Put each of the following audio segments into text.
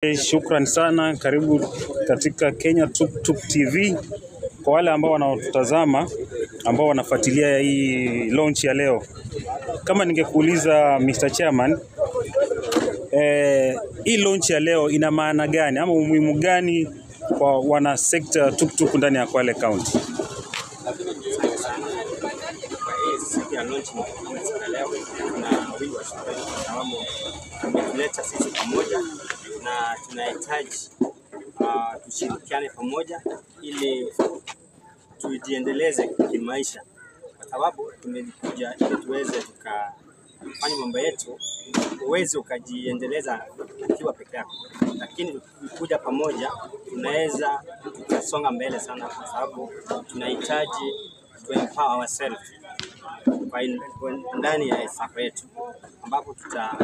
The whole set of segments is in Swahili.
Shukran sana, karibu katika Kenya Tuk TV. Kwa wale ambao wanaotutazama, ambao wanafuatilia hii launch ya leo, kama ningekuuliza Mr. Chairman, hii launch ya leo ina maana gani ama umuhimu gani kwa wana sekta tuktuk ndani ya Kwale County? Ametuleta sisi pamoja na tunahitaji tushirikiane pamoja ili tujiendeleze kimaisha, kwa sababu tumekuja ili tuweze tukafanya mambo yetu. Uweze ukajiendeleza ukiwa peke yako, lakini tukikuja pamoja tunaweza tukasonga mbele sana, kwa sababu tunahitaji to empower ourselves ndani ya safari yetu, ambapo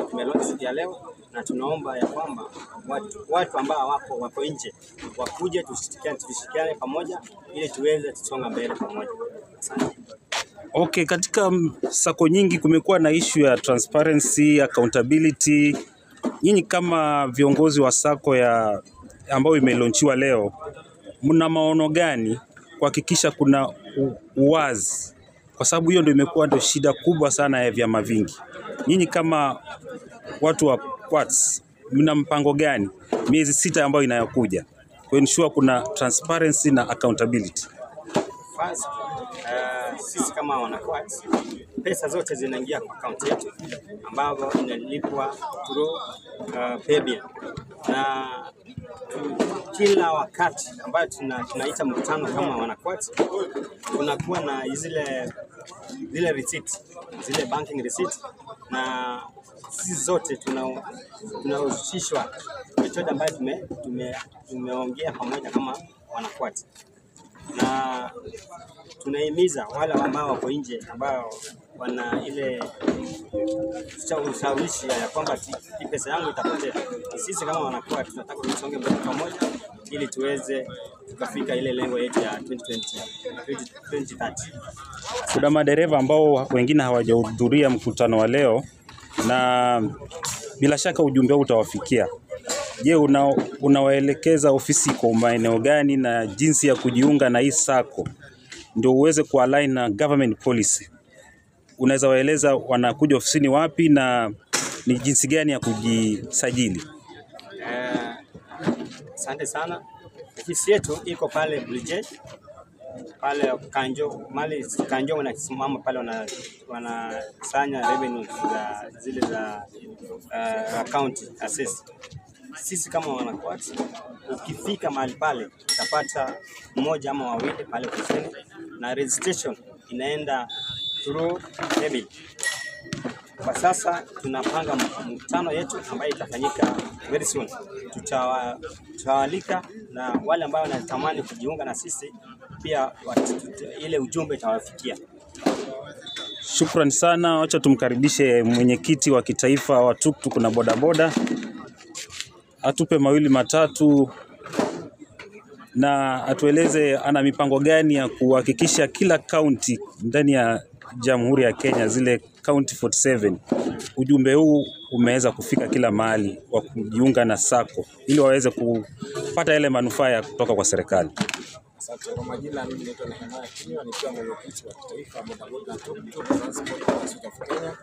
tumelaunch siku ya leo, na tunaomba ya kwamba watu ambao wako nje wakuje tushirikiane pamoja ili tuweze tusonga mbele pamoja. Asante. Okay, katika sako nyingi kumekuwa na issue ya transparency, accountability. Nyinyi kama viongozi wa sako ambao imelaunchiwa leo, mna maono gani kuhakikisha kuna uwazi? Kwa sababu hiyo ndio imekuwa ndio shida kubwa sana ya vyama vingi. Nyinyi kama watu wa Quartz, mna mpango gani miezi 6 ambayo inayokuja ku ensure kuna transparency na accountability? First, sisi kama wana Quartz, pesa zote zinaingia kwa account yetu ambayo inalipwa through paybill, na kila wakati ambayo tunaita mkutano kama wana Quartz, tunakuwa na zile receipt, zile banking receipt, na sisi zote tunahusishwa chochote ambayo tumeongea pamoja kama wana Quartz, na tunahimiza wale ambao wako nje ambao wana ile ushawishi ya kwamba pesa yangu itapotea. Sisi kama wanakuwa tunataka tusonge mbele pamoja ili tuweze tukafika ile lengo yetu ya 2030. Kuna madereva ambao wengine hawajahudhuria mkutano wa leo, na bila shaka ujumbe huu utawafikia. Je, unawaelekeza ofisi kwa maeneo gani na jinsi ya kujiunga na hii sako ndio uweze kualign na government policy? Unaweza waeleza wanakuja ofisini wapi na ni jinsi gani ya kujisajili? Asante sana. Ofisi yetu iko pale Bridge, pale Kanjo wanasimama pale wanasanya revenue za account assess. Sisi kama wana Quartz, ukifika mahali pale utapata mmoja ama wawili pale ofisini, na registration inaenda through paybill. Kwa sasa tunapanga mkutano yetu ambayo itafanyika very soon. Tutawalika na wale ambao wanatamani kujiunga na sisi pia, ile ujumbe itawafikia. Shukran sana. Acha tumkaribishe mwenyekiti wa kitaifa wa tuktuk na bodaboda, atupe mawili matatu na atueleze ana mipango gani ya kuhakikisha kila county ndani ya Jamhuri ya Kenya, zile county 47, ujumbe huu umeweza kufika kila mahali wa kujiunga na sako ili waweze kupata yale manufaa kutoka kwa serikali. Asante. Kwa majina, mimi naitwa Nehemia Kinywa, nikiwa mwenyekiti wa kitaifa wa bodaboda na tuktuk transport wa Kenya.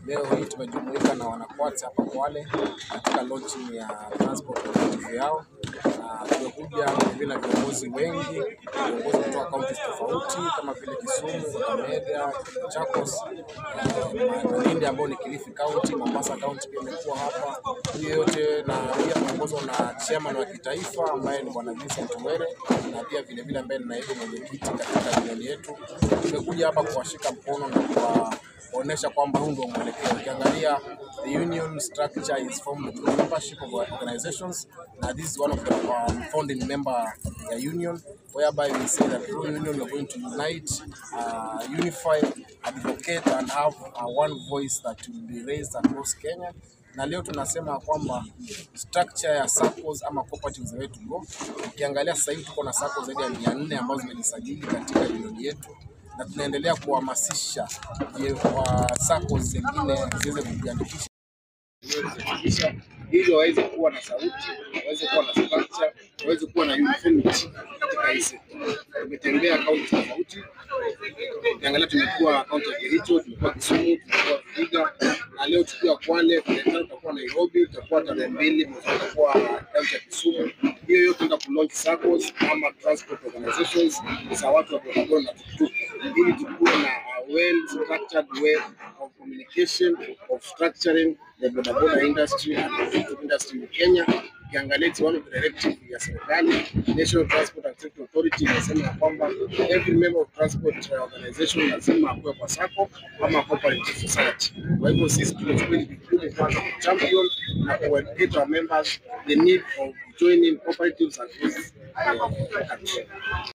Leo hii tumejumuika na wana Quartz hapa Kwale katika launching ya transport initiative yao, na tumekuja na viongozi wengi, viongozi kutoka counties tofauti kama vile Kisumu, Kakamega, Machakos, Malindi ambao ni Kilifi County, Mombasa County pia imekuwa hapa. Hiyo yote na pia tunaongozwa na chairman wa kitaifa ambaye ni Bwana Vincent Mwere, na pia vile vile ambaye ni naibu mwenyekiti katika union yetu. Tumekuja hapa kuwashika mkono na kuonesha kwamba huu ndio mwelekeo. Ukiangalia the union structure is formed through membership of organizations, and this is one of the founding member ya union, whereby we say that through union we are going to unite, unify, advocate and have one voice that will be raised across Kenya. Na leo tunasema kwamba structure ya SACCOs ama cooperatives way to go. Ukiangalia sasa hivi tuko na SACCOs zaidi ya 400 ambazo zimejisajili katika union yetu, na tunaendelea kuhamasisha SACCOs zingine ziweze kujiandikisha. kurekebisha ili waweze kuwa na sauti, waweze kuwa na structure, waweze kuwa na uniformity katika hii sekta. Tumetembea kaunti tofauti, ukiangalia tumekuwa kaunti ya Kericho, tumekuwa Kisumu, tumekuwa Vihiga, na leo tukiwa Kwale, tutakuwa Nairobi, tutakuwa tarehe 2 tutakuwa kaunti ya Kisumu. Hiyo yote tunaenda ku launch SACCOs ama transport organizations za watu wa bodaboda na tuktuk, ili tukuwe na well structured way of communication, of structuring the bodaboda industry and the tuktuk industry in Kenya. Ukiangalia it's one of the directives ya serikali, National Transport and Safety Authority inasema kwamba every member of transport organization lazima akuwe kwa SACCO ama cooperative society. Kwa hivyo sisi tumechukua jukumu kwanza ku champion na ku educate our members the need of joining cooperatives across the country.